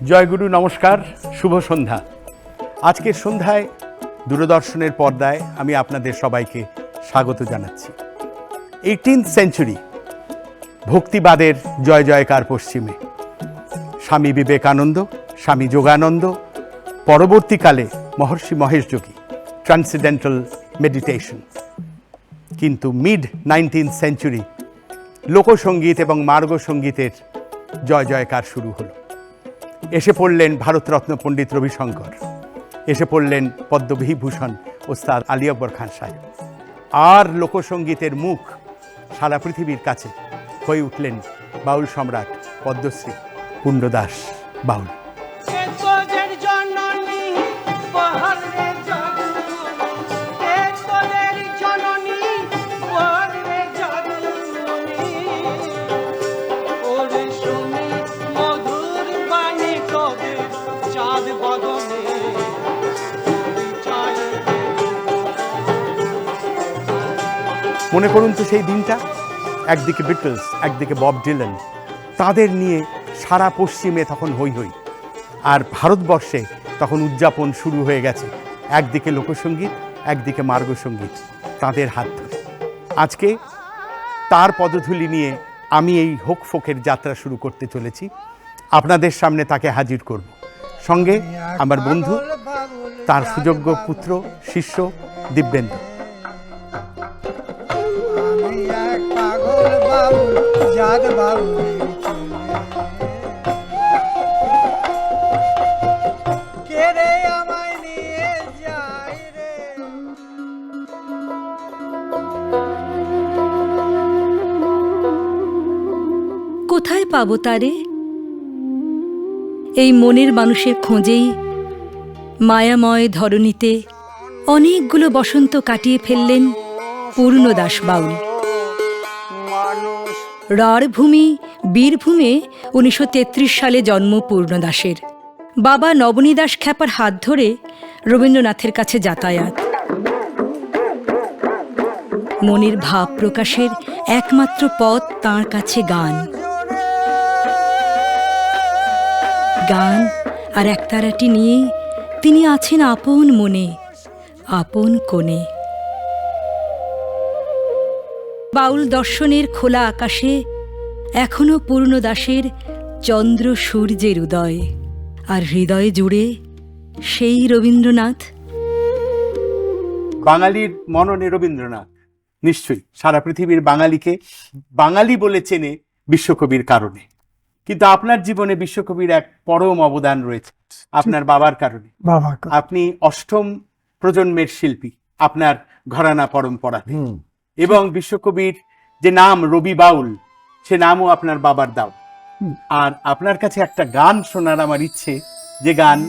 জয়গুরু, নমস্কার, শুভ সন্ধ্যা। আজকের সন্ধ্যায় দূরদর্শনের পর্দায় আমি আপনাদের সবাইকে স্বাগত জানাচ্ছি। 18th সেঞ্চুরি, ভক্তিবাদের জয় জয়কার পশ্চিমে। স্বামী বিবেকানন্দ, স্বামী যোগানন্দ, পরবর্তীকালে মহর্ষি মহেশ যোগী, ট্রান্সেন্ডেন্টাল মেডিটেশন। কিন্তু মিড 19th সেঞ্চুরি লোকসঙ্গীত এবং মার্গসঙ্গীতের জয় জয়কার শুরু হলো। এসে পড়লেন ভারতরত্ন পণ্ডিত রবিশঙ্কর, এসে পড়লেন পদ্মবিভূষণ ওস্তাদ আলী আকবর খান সাহেব, আর লোকসঙ্গীতের মুখ সারা পৃথিবীর কাছে হয়ে উঠলেন বাউল সম্রাট পদ্মশ্রী পূর্ণদাস বাউল। মনে করুন তো সেই দিনটা, একদিকে বিটলস, একদিকে বব ডিলান, তাদের নিয়ে সারা পশ্চিমে তখন হই হই, আর ভারতবর্ষে তখন উদযাপন শুরু হয়ে গেছে, একদিকে লোকসঙ্গীত, একদিকে মার্গসঙ্গীত, তাদের হাত ধরে। আজকে তার পদধূলি নিয়ে আমি এই হোক ফোকের যাত্রা শুরু করতে চলেছি। আপনাদের সামনে তাকে হাজির করব, সঙ্গে আমার বন্ধু, তার সুযোগ্য পুত্র, শিষ্য দিব্যেন্দু। কোথায় পাবো তারে? এই মনের মানুষের খোঁজেই মায়াময় ধরণীতে অনেকগুলো বসন্ত কাটিয়ে ফেললেন পূর্ণদাস বাউল। রাঢ়ভূমি বীরভূমে 1933 সালে জন্ম পূর্ণদাসের। বাবা নবনীদাস খ্যাপার হাত ধরে রবীন্দ্রনাথের কাছে যাতায়াত। মনের ভাব প্রকাশের একমাত্র পথ তাঁর কাছে গান। গান আর একতারাটি নিয়ে তিনি আছেন আপন মনে, আপন কোণে। বাউল দর্শনের খোলা আকাশে এখনো পূর্ণদাসের চন্দ্র সূর্যের উদয়, আর হৃদয়ে জুড়ে সেই রবীন্দ্রনাথ। বাঙালির মননে রবীন্দ্রনাথ নিশ্চয়ই সারা পৃথিবীর বাঙালিকে বাঙালি বলে চেনে বিশ্বকবির কারণে। কিন্তু আপনার জীবনে বিশ্বকবির এক পরম অবদান রয়েছে আপনার বাবার কারণে। আপনি অষ্টম প্রজন্মের শিল্পী আপনার ঘরানা পরম্পরাতে, এবং বিশ্বকবির যে নাম রবি বাউল, সে নামও আপনার বাবার দাও। আর আপনার কাছে একটা গান শোনার আমার ইচ্ছে, যে গান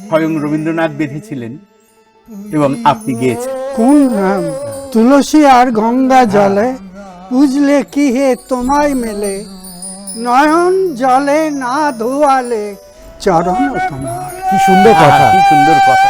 স্বয়ং রবীন্দ্রনাথ বেঁধেছিলেন এবং আপনি গেয়েছেন। কোন নাম? তুলসী আর গঙ্গা জলে বুঝলে কি হে তোমায় মেলে, নয়ন জলে না ধোয়ালে চরণ তোমার। কি সুন্দর কথা, কি সুন্দর কথা।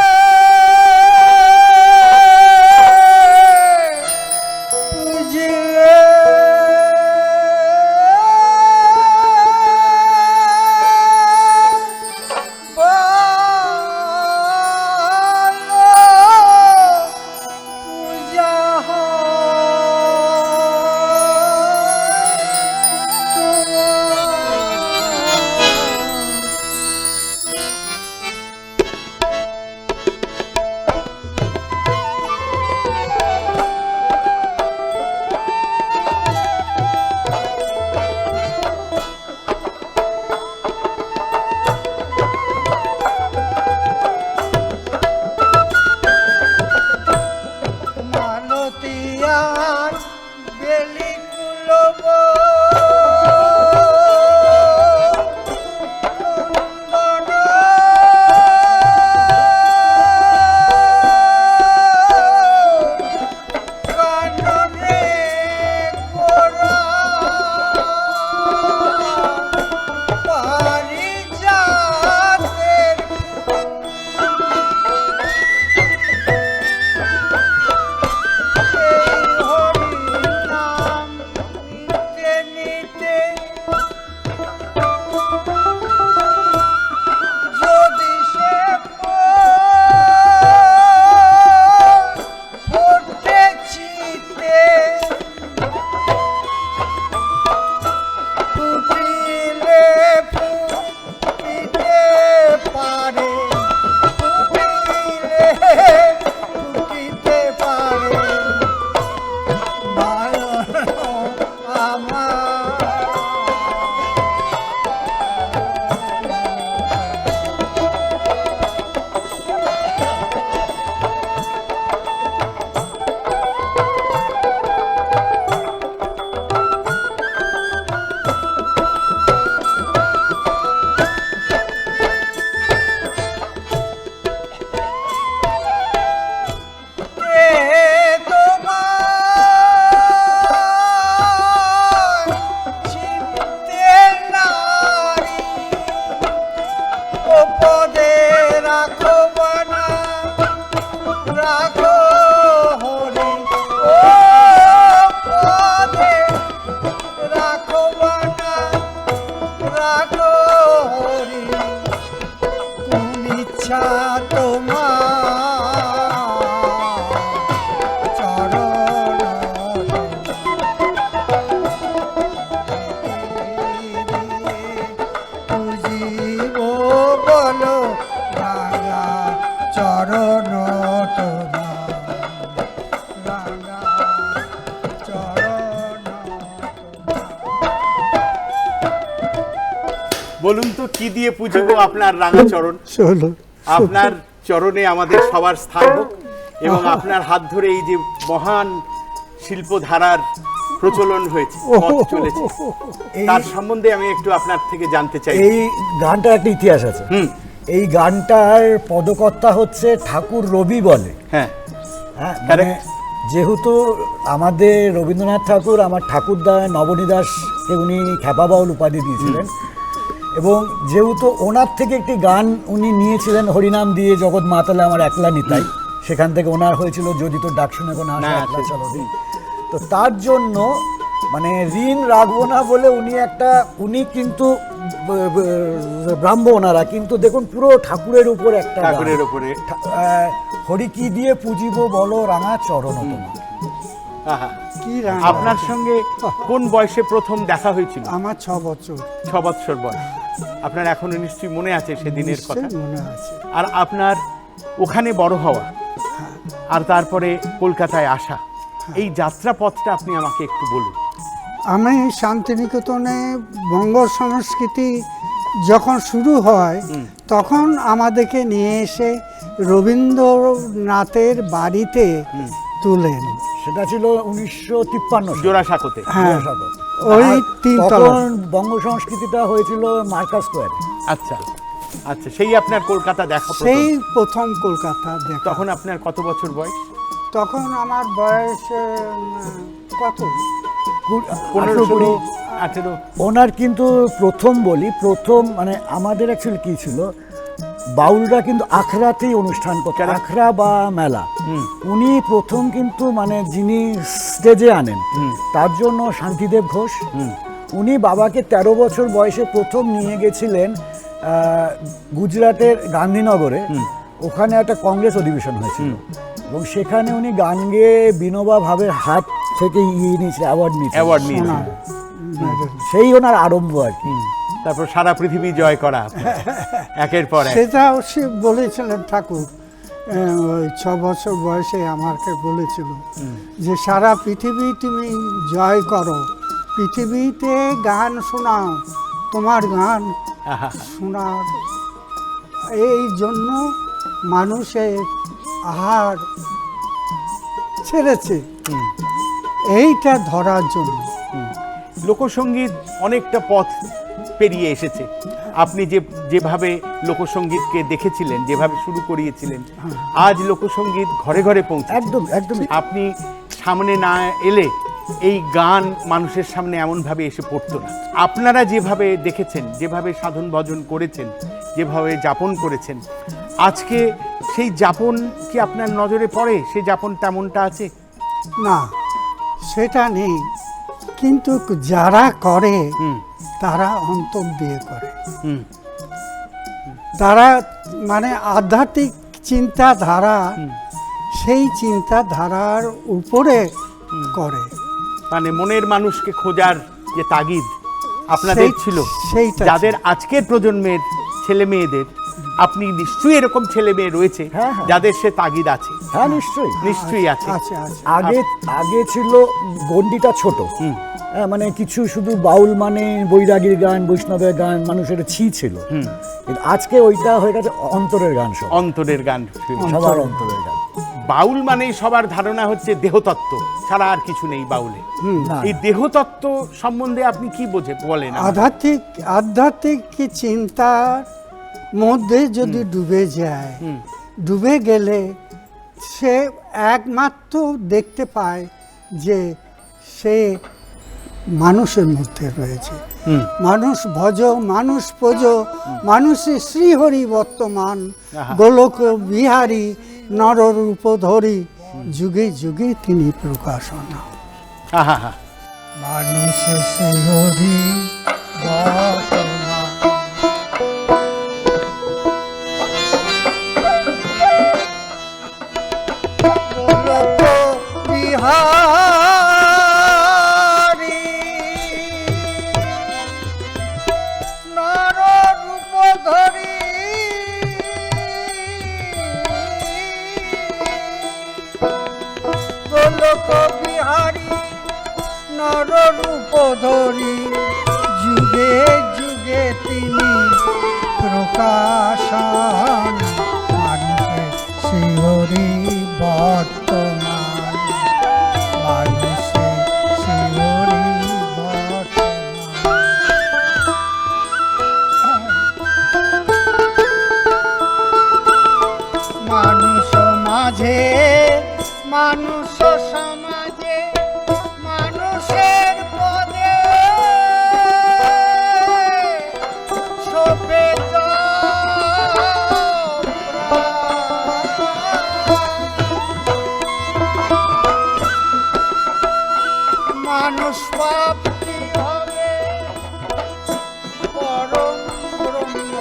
রাখো হরি কোন ইচ্ছা তোমার চরণ পুজিব বলো রাঙা চরণ তোমার রাঙা চরণ বলুন তো কি দিয়ে পুজবো আপনার রাঙা চরণ? চলো আপনার চরণে আমাদের সবার স্থান হোক এবং আপনার হাত ধরে এই যে মহান শিল্পধারার প্রচলন হয়েছে, পথ চলেছে, তার সম্বন্ধে আমি একটু আপনার থেকে জানতে চাই। এই গানটার একটা ইতিহাস আছে। এই গানটার পদকর্তা হচ্ছে ঠাকুর রবি বলে। হ্যাঁ, হ্যাঁ, মানে যেহেতু আমাদের রবীন্দ্রনাথ ঠাকুর আমার ঠাকুরদা নবনী দাসকে উনি খ্যাপা বাউল উপাধি দিয়েছিলেন, এবং যেহেতু ওনার থেকে একটি গান উনি নিয়েছিলেন হরিনাম দিয়ে জগৎ মাতালে আমার একলা নিতাই, সেখান থেকে ওনার হয়েছিল যদি তোর ডাক শুনে কোনো আসে একলা চলো দিন। তো তার জন্য মানে ঋণ রাখবো না বলে উনি কিন্তু ব্রাহ্ম ওনারা, কিন্তু দেখুন পুরো ঠাকুরের উপর একটা গান। ঠাকুরের উপরে হরি কি দিয়ে পুজিব বলো রাঙা চরণ তোমার। আহা। কি রাঙা। আপনার সঙ্গে কোন বয়সে প্রথম দেখা হয়েছিল? আমার 6 বছর 6 বৎসর বয়স। আপনার এখনো নিশ্চয়ই মনে আছে সেদিনের কথা। নিশ্চয়ই মনে আছে। আর আপনার ওখানে বড় হওয়া আর তারপরে কলকাতায় আসা, এই যাত্রা পথটা আপনি আমাকে একটু বলুন। আমি শান্তিনিকেতনে বঙ্গ সংস্কৃতি যখন শুরু হয় তখন আমাদেরকে নিয়ে এসে রবীন্দ্রনাথের বাড়িতে তুলেন। সেটা ছিল 1953 জোড়াসাঁকোতে। হ্যাঁ, জোড়াসাঁকো। ওই আর 3 তলা। তখন বঙ্গ সংস্কৃতিটা হয়েছিল মার্কাস স্কোয়ারে। আচ্ছা আচ্ছা, সেই আপনার কলকাতা দেখা প্রথম। সেই প্রথম কলকাতা দেখা। তখন আপনার কত বছর বয়স? তখন আমার বয়স কত 15, 16, 18? ওনার কিন্তু প্রথম মানে আমাদের অ্যাকচুয়ালি কি ছিল, বাউলরা কিন্তু আখড়াতেই অনুষ্ঠান করতেন, আখড়া বা মেলা। উনি প্রথম কিন্তু মানে যিনি স্টেজে আনেন তার জন্য শান্তিদেব ঘোষ। উনি বাবাকে 13 বছর বয়সে প্রথম নিয়ে গেছিলেন গুজরাটের গান্ধীনগরে। ওখানে একটা কংগ্রেস অধিবেশন হয়েছিল এবং সেখানে উনি গান গেয়ে বিনোবা ভাবের হাত থেকে অ্যাওয়ার্ড নিয়েছিলেন। সেই ওনার আরম্ভ আর কি। তারপর সারা পৃথিবী জয় করা একের পর এক। সেটাও সে বলেছিলেন ঠাকুর, ওই 6 বছর বয়সে আমাকে বলেছিল যে সারা পৃথিবী তুমি জয় করো, পৃথিবীতে গান শোনাও, তোমার গান আহা। শোনার এই জন্য মানুষের আহার ছেড়েছে এইটা ধরার জন্য। লোকসঙ্গীত অনেকটা পথ পেরিয়ে এসেছে। আপনি যেভাবে লোকসঙ্গীতকে দেখেছিলেন, যেভাবে শুরু করিয়েছিলেন, আজ লোকসঙ্গীত ঘরে ঘরে পৌঁছে। একদম একদম। আপনি সামনে না এলে এই গান মানুষের সামনে এমনভাবে এসে পড়তো না। আপনারা যেভাবে দেখেছেন, যেভাবে সাধন ভজন করেছেন, যেভাবে যাপন করেছেন, আজকে সেই যাপন কি আপনার নজরে পড়ে? সেই যাপন তেমনটা আছে? না, সেটা নেই, কিন্তু যারা করে তারা অন্তর দিয়ে করে। তারা মানে আধ্যাত্মিক চিন্তাধারা, সেই চিন্তাধারার উপরে করে। মানে মনের মানুষকে খোঁজার যে তাগিদ আপনাদের ছিল, সেইটা যাদের আজকের প্রজন্মের ছেলে মেয়েদের, আপনি নিশ্চয়ই এরকম ছেলে মেয়ে রয়েছে হ্যাঁ, হ্যাঁ। যাদের সে তাগিদ আছে। হ্যাঁ নিশ্চয়ই নিশ্চয়ই আছে। আছে আছে। আগে ছিল গণ্ডিটা ছোট, মানে কিছু শুধু বাউল মানে বৈরাগীর গান, বৈষ্ণবের গান, মানুষের ছি ছিল। কিন্তু আজকে ওইটা হয়ে গেছে অন্তরের গান, সব অন্তরের গান, সবার অন্তরের গান। বাউল মানেই সবার ধারণা হচ্ছে দেহতত্ত্ব ছাড়া আর কিছু নেই বাউলে। না, এই দেহতত্ত্ব সম্বন্ধে আপনি কি বলেন? আধ্যাত্মিক চিন্তার মধ্যে যদি ডুবে যায়, ডুবে গেলে সে একমাত্র দেখতে পায় যে সে মানুষের মধ্যে রয়েছে। মানুষ ভজ, মানুষ প্রজ, মানুষে শ্রীহরি বর্তমান, গোলক বিহারী নররূপ ধরি, যুগে যুগে তিনি প্রকাশনা। আহা হা। মানুষ শ্রীহরি বর্তমান। শাসন মানুষের শিহরি বর্তমান, মানুষের শিহরি বর্তমান। মানুষ মাঝে মানুষ সমাজে মানুষের পদে শোভে মানুষ পাপি হবে পরম ব্রহ্ম,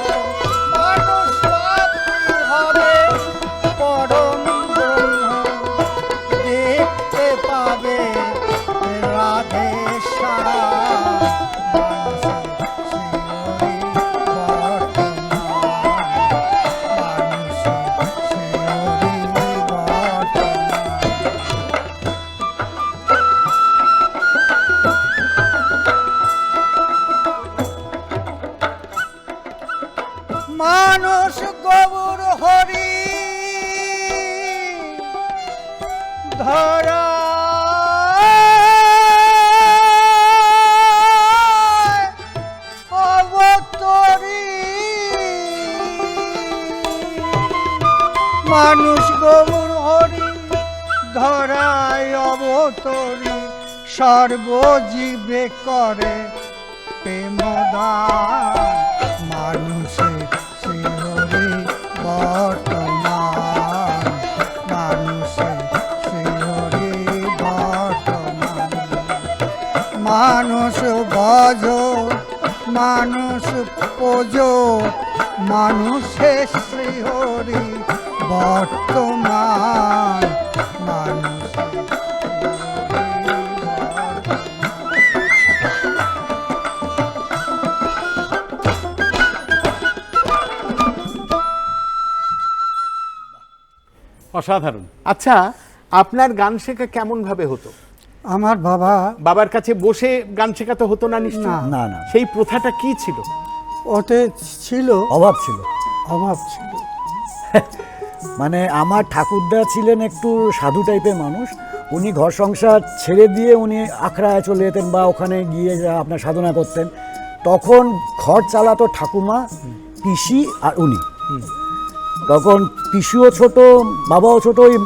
মানুষ পাপি হবে পরম ব্রহ্ম, দেখতে পাবে রাধে শ্যাম, মানুষের শিহরি বর্তমান, মানুষের শিহরি বর্তমান। মানুষ গৌর হরি ধরা অবতরী, মানুষ গৌর হরি ধরায় অবতরী, সর্বজীবে করে প্রেমদান, মানুষের শিহরি বর্তমান, মানুষের শিহরি বর্তমান। মানুষ ভজ মানুষ পোজ মানুষের শিহরি বর্তমান, মানুষের শিহরি বর্তমান। অসাধারণ। আচ্ছা, আপনার গান শেখা কেমন ভাবে হতো? আমার বাবা বাবার কাছে বসে গান শেখাতে হতো না নিশ্চয়? না। না না, সেই প্রথাটা কি ছিল? ওতে ছিল অভাব ছিল। অভাব ছিল। মানে আমার ঠাকুরদা ছিলেন একটু সাধু টাইপের মানুষ, উনি ঘর সংসার ছেড়ে দিয়ে উনি আখড়ায় চলে যেতেন বা ওখানে গিয়ে আপনার সাধনা করতেন। তখন ঘর চালাতো ঠাকুমা, পিসি আর উনি। তখন পিসিও ছোট, বাবাও ছোট, ওই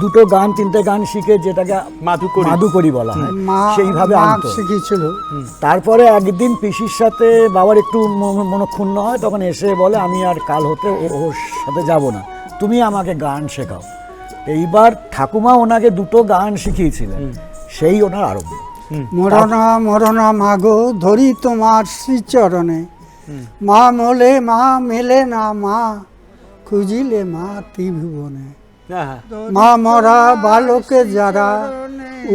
দুটো গান তিনটে গান শিখে যেটাকে মাধুকরী বলা হয় মা সেইভাবে মা আনতো। শিখিয়েছিল। তারপরে একদিন পিসির সাথে বাবার একটু মনক্ষুণ্ণ হয়, তখন এসে বলে আমি আর কাল হতে ওর সাথে যাব না, তুমি আমাকে গান শেখাও। এইবার ঠাকুমা ওনাকে দুটো গান শিখিয়েছিলেন, সেই ওনার আরম্ভ। মরনা মরনা মাগো ধরি তোমার শ্রীচরণে, মা মোলে মা মেলে না মা, খুঁজিলে মা ত্রিভুবনে। মা মরা বালকে যারা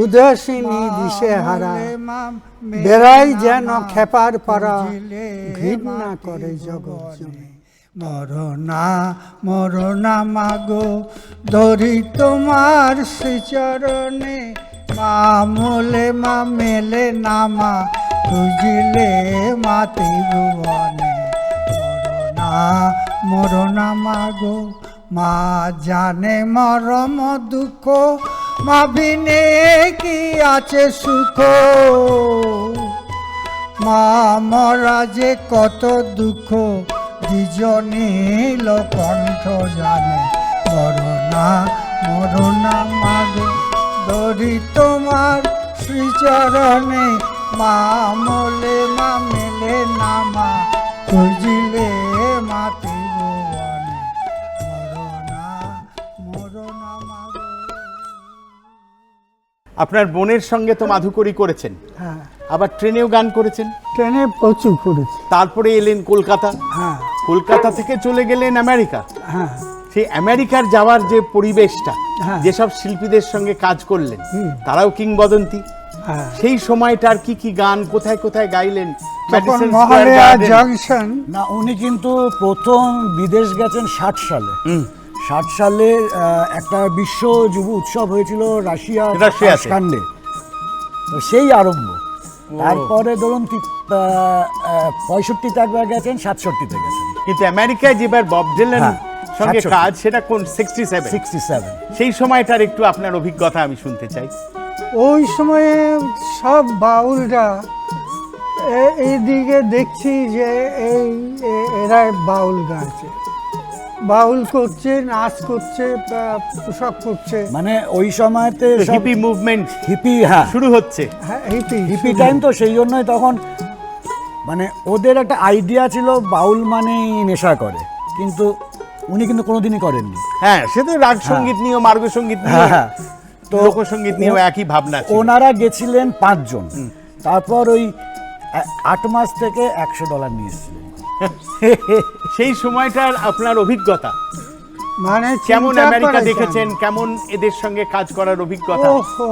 উদাসীনী দিশে হারা, বেড়াই যেন খেপার পারা, ঘৃণা করে জগৎ জনে। মরনা মরনা মাগো ধরি তোমার শ্রীচরণে, মা মোলে মা মেলে না মা, খুঁজিলে মা ত্রিভুবনে। মরনা মরনা মাগো মা জানে মরম দুঃখ, মা বিনে কি আছে সুখ, মা মরা যে কত দুঃখ, দ্বিজনীল কণ্ঠ জানে। মরনা মরনা মাগো ধরি তোমার শ্রীচরণে, মা মোলে মা মেলে না মা, খুঁজিলে মা ত্রিভুবনে। মরনা মরনা মাগো। আপনার বোনের সঙ্গে তো মাধুকরী করেছেন, হ্যাঁ, আবার ট্রেনেও গান করেছেন, ট্রেনে প্রচুর করেছি। তারপরে এলেন কলকাতা, হ্যাঁ কলকাতা থেকে চলে গেলেন আমেরিকা। হ্যাঁ, সেই আমেরিকার যাওয়ার যে পরিবেশটা, হ্যাঁ। যেসব শিল্পীদের সঙ্গে কাজ করলেন হুম। তারাও কিংবদন্তি। হ্যাঁ। সেই সময়টার কি কি গান কোথায় কোথায় গাইলেন? তখন Madison square Mahalaya garden. Junction. না, উনি কিন্তু প্রথম বিদেশ গেছেন 60 সালে। 60 সালে একটা বিশ্ব যুব উৎসব হয়েছিল রাশিয়াতে। তাশকান্ডে। তো সেই আরম্ভ। তারপরে ধরুন 65-তে একবার গেছেন, 67-তে গেছেন। কিন্তু আমেরিকায় যেবার বব ডিলান হ্যাঁ, সঙ্গে 67 কাজ, সেটা কোন 67? 67। সেই সময়টার একটু আপনার অভিজ্ঞতা আমি শুনতে চাই। ওই সময়ে সব বাউলরা এইদিকে দেখছি যে এরা বাউল গাইছে, বাউল করছে, নাচ করছে, পোশাক করছে। মানে ওই সময়তে হিপি মুভমেন্ট হিপি, হ্যাঁ শুরু হচ্ছে। হ্যাঁ, হিপি হিপি টাইম, তো সেই জন্যই তখন মানে ওদের একটা আইডিয়া ছিল বাউল মানেই নেশা করে, কিন্তু উনি কিন্তু কোনোদিনই করেননি। হ্যাঁ, সে তো রাগ সঙ্গীত নিয়েও, মার্গ সঙ্গীত নিয়েও, হ্যাঁ, তো লোকসঙ্গীত নিয়েও একই ভাবনা ছিল। ওনারা গেছিলেন 5 জন, তারপর ওই 8 মাস থেকে $100 নিয়ে এসেছিলেন। সেই সময়টার আপনার অভিজ্ঞতা মানে কেমন? চিন্তা আমেরিকা করেছেন। দেখেছেন, কেমন এদের সঙ্গে কাজ করার অভিজ্ঞতা? ওহো,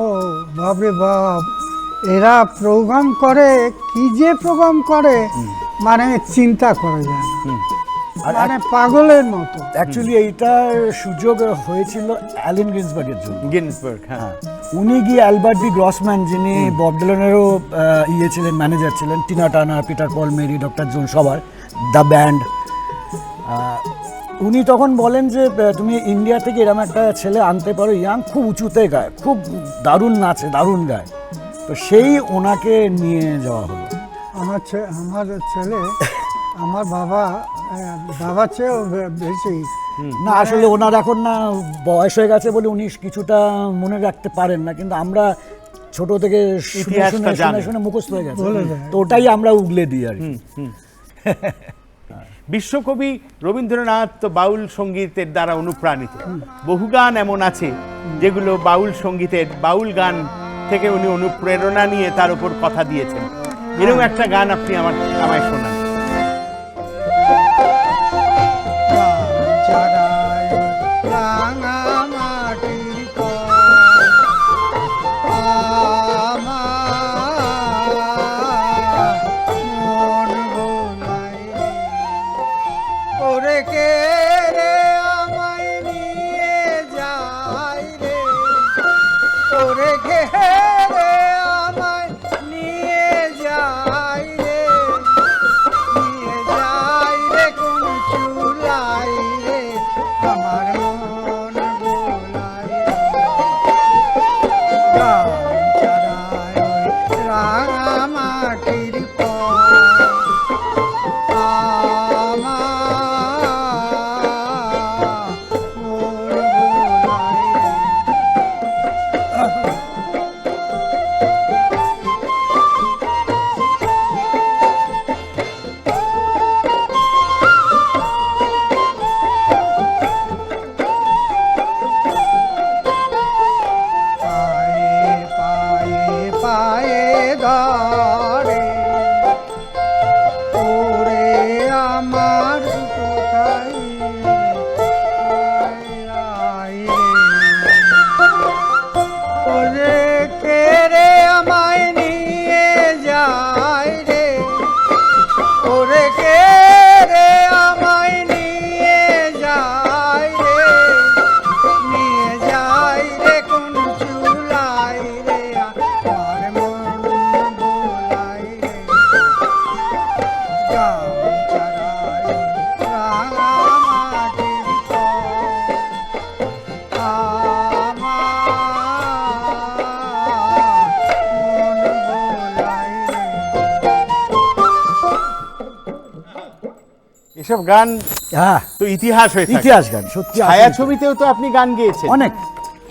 বাপরে বাপ, এরা প্রোগ্রাম করে, কি যে প্রোগ্রাম করে, মানে চিন্তা করা যায় না, আর মানে পাগলের মতো। অ্যাকচুয়ালি এইটার সুযোগ হয়েছিল অ্যালেন গিন্সবার্গের জন্য। গিন্সবার্গ, হ্যাঁ। হ্যাঁ, উনি গিয়ে অ্যালবার্ট বি গ্রসম্যান, যিনি বব ডিলানেরও ইয়ে ছিলেন, ম্যানেজার ছিলেন, টিনা টার্নার, পিটার পল, মেরি, ডক্টর জোন, সবার দ্য ব্যান্ড, উনি তখন বলেন যে তুমি ইন্ডিয়া থেকে এরকম একটা ছেলে আনতে পারো, ইয়াং, খুব উঁচুতে গায়, খুব দারুণ নাচে, দারুণ গায়, তো সেই ওনাকে নিয়ে যাওয়া হলো। আমার ছেলে, আমার বাবা চেয়েও বেশি। না, আসলে ওনার এখন না বয়স হয়ে গেছে বলে উনি কিছুটা মনে রাখতে পারেন না, কিন্তু আমরা ছোট থেকে শুনে ইতিহাসটা শুনে শুনে জানেন। শুনে মুখস্থ হয়ে গেছে, বলে যায়। তো ওটাই আমরা উগলে দিই আর কি। বিশ্বকবি রবীন্দ্রনাথ তো বাউল সঙ্গীতের দ্বারা অনুপ্রাণিত। বহু গান এমন আছে যেগুলো বাউল সঙ্গীতের, বাউল গান থেকে উনি অনুপ্রেরণা নিয়ে তার উপর কথা দিয়েছেন। এরকম একটা গান আপনি আমায় শোনান। এসব গান হ্যাঁ, তো ইতিহাস হয়ে থাকে। ইতিহাস গান, সত্যি ছায়াছবিতেও তো আপনি গান গেয়েছেন অনেক,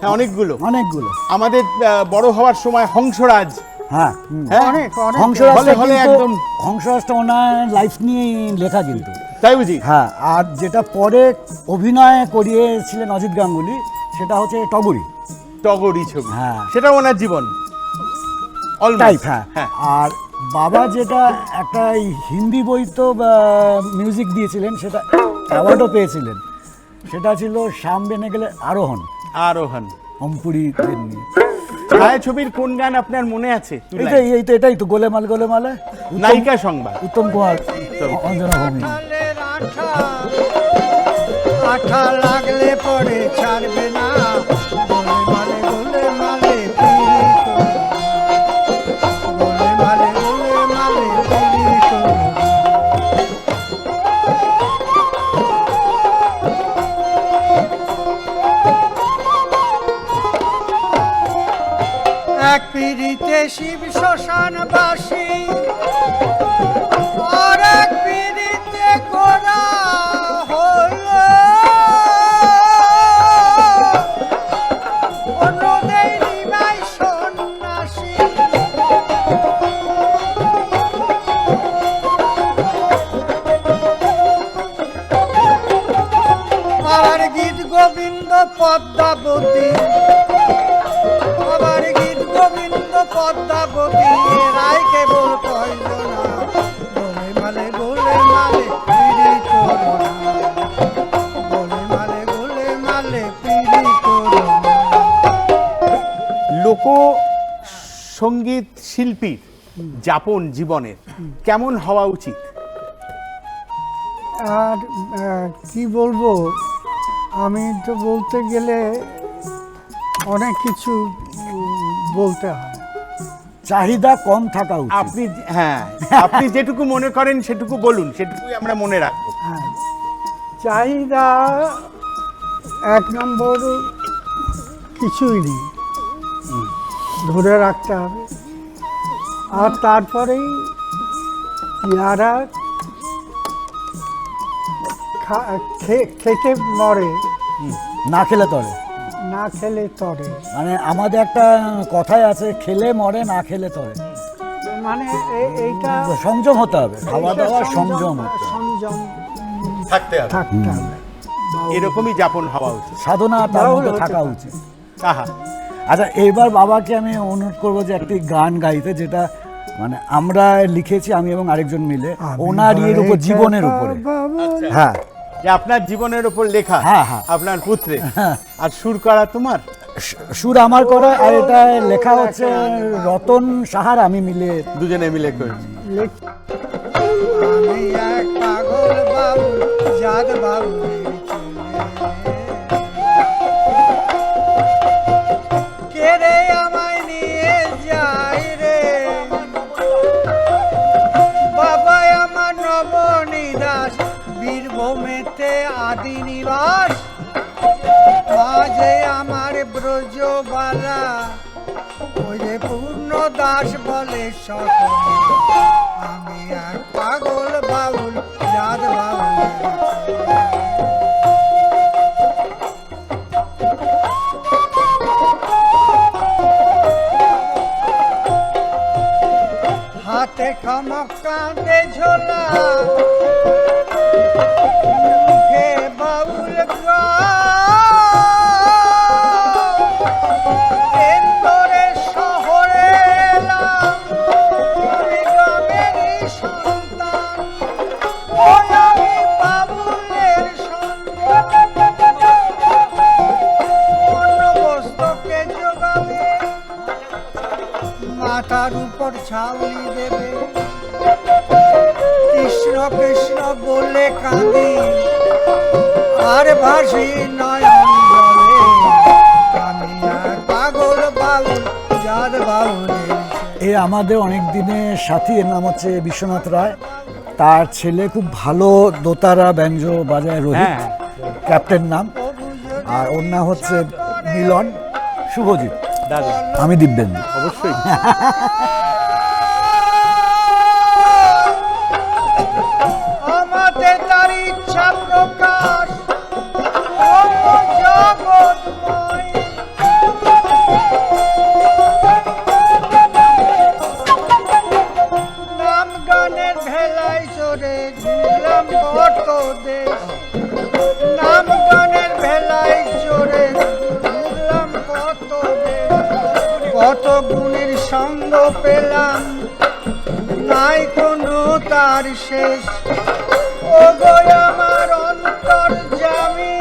হ্যাঁ, অনেকগুলো। অনেকগুলো। আমাদের বড় হওয়ার সময় হংসরাজ, হ্যাঁ, হ্যাঁ, অনেক অনেক হলে হলে একদম হংসরাজটা ওনার লাইফ নিয়েই লেখা কিন্তু। তাই বুঝি। হ্যাঁ, আর যেটা পরে অভিনয় করিয়েছিলেন অজিত গাঙ্গুলি, সেটা হচ্ছে টগরি। টগরি ছবি, হ্যাঁ। সেটা ওনার জীবন almost। টাইপ, হ্যাঁ। হ্যাঁ। আর বাবা যেটা একটা হিন্দি বই তো মিউজিক দিয়েছিলেন, সেটা অ্যাওয়ার্ডও পেয়েছিলেন, সেটা ছিল শ্যাম বেনেগেলের আরোহণ, আরোহণ। অম্পুরীদের নিয়ে। ছায়াছবির কোন গান আপনার মনে আছে? এটাই তো গোলেমাল গোলেমালে, নায়িকা সংবাদ, উত্তম কুমার, অঞ্জনা ভৌমিক। আঠা লাগলে পরে ছাড়বে না, গোলেমালে গোলেমালে গোলেমালে গোলেমালে এক পিড়িতে শিব শ্মশানবাসী, আর এক পিড়িতে করা হলো অন্যদের নিমাই সন্ন্যাসী। আবার গীত গোবিন্দ পদ্মাবতী, আবার গীত গোবিন্দ পদ্মাবতী, রায় কেবল কয়জনা, গোলে মালে পিড়ি করো না, গোলে মালে পিড়ি করো না। লোক সঙ্গীত শিল্পীর যাপন জীবনের কেমন হওয়া উচিত? আর কি বলবো, আমি তো বলতে গেলে অনেক কিছু বলতে হয়। চাহিদা কম থাকা উচিত। আপনি আপনি যেটুকু মনে করেন সেটুকু বলুন, সেটুকুই আমরা মনে রাখবো। হ্যাঁ, চাহিদা এক নম্বর কিছুই নেই, ধরে রাখতে হবে। আর তারপরেই যারা খেতে মরে, না খেলে তরে, না খেলে তরে, মানে আমাদের একটা কথাই আছে, খেলে মরে না খেলে তরে। মানে এইটা সংযম হতে হবে, খাওয়া দাওয়া সংযম হতে হবে। সংযম থাকতে হবে, থাকতে হবে। এরকমই যাপন হওয়া উচিত। সাধনা তার বাউল মধ্যে হতে থাকা পারে। উচিত। আহা, আচ্ছা, এইবার বাবাকে আমি অনুরোধ করবো যে একটি গান গাইতে, যেটা মানে আমরা লিখেছি আমি এবং আরেকজন মিলে, ওনার ইয়ের উপর, জীবনের উপরে। হ্যাঁ, যে আপনার জীবনের উপর লেখা, হ্যাঁ, হ্যাঁ। আপনার পুত্রে, আর সুর করা তোমার, সুর আমার করা, আর এটা লেখা হচ্ছে রতন সাহার আমি মিলে দুজনে মিলে করেছি। আমি এক পাগল বাবু, জাত বাবু কে রে আমায় নিয়ে যাই রে, বাবা আমার নবনীদাস, বীরভূমেতে আদি নিবাস, মাঝে আমার ব্রজবালা, ওই যে পূর্ণ দাস বলে সকলে, আমি এক পাগল বাউল, জাত বাউল। হাতে খামক কাঁধে ঝোলা, মুখে বাউল এন্দরে শহরে এলাম, আমি গ্রামেরই সন্তান, ওই আমি বাবুলের সন্তান, অন্য বস্তুকে যোগাবে, মাথার উপর ছাউনি দেবে, কৃষ্ণ কৃষ্ণ বলে কাঁদি, আর ভাসি নয়ন জলে, আমি আর পাগল বাউল, জাত বাউলের। এ আমাদের অনেক দিনের সাথী, এর নাম হচ্ছে বিশ্বনাথ রায়। তার ছেলে খুব ভালো দোতারা ব্যঞ্জ বাজায়, রোহিত, হ্যাঁ। ক্যাপ্টেন নাম। আর ওর নাম হচ্ছে মিলন, শুভজিৎ, দাদা আমি দিব্যেন্দু। অবশ্যই। আমাদের তার ইচ্ছা প্রকাশ, জগৎময়, নাম গানের ভেলায় চড়ে ঘুরলাম কত দেশ, নাম গানের ভেলায় চড়ে ঘুরলাম কত দেশ, কত গুণের সঙ্গ পেলাম, নাই কোনো তার শেষ, ও গো আমার অন্তর জামি,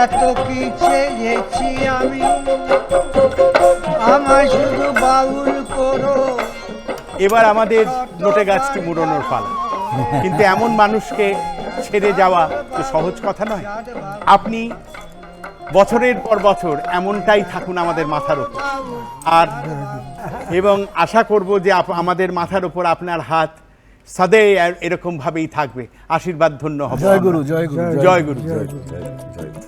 এত কি চেয়েছি আমি, আমায় শুধু বাউল করো। এবার আমাদের নোটে গাছটি মুড়ানোর পালা, কিন্তু এমন মানুষকে ছেড়ে যাওয়া তো সহজ কথা নয়। আপনি বছরের পর বছর এমনটাই থাকুন আমাদের মাথার উপর, আর এবং আশা করব যে আমাদের মাথার উপর আপনার হাত সদাই এরকম ভাবেই থাকবে। আশীর্বাদ ধন্য হবে। জয় গুরু, জয় গুরু, জয় গুরু। জয় গুরু, জয় গুরু।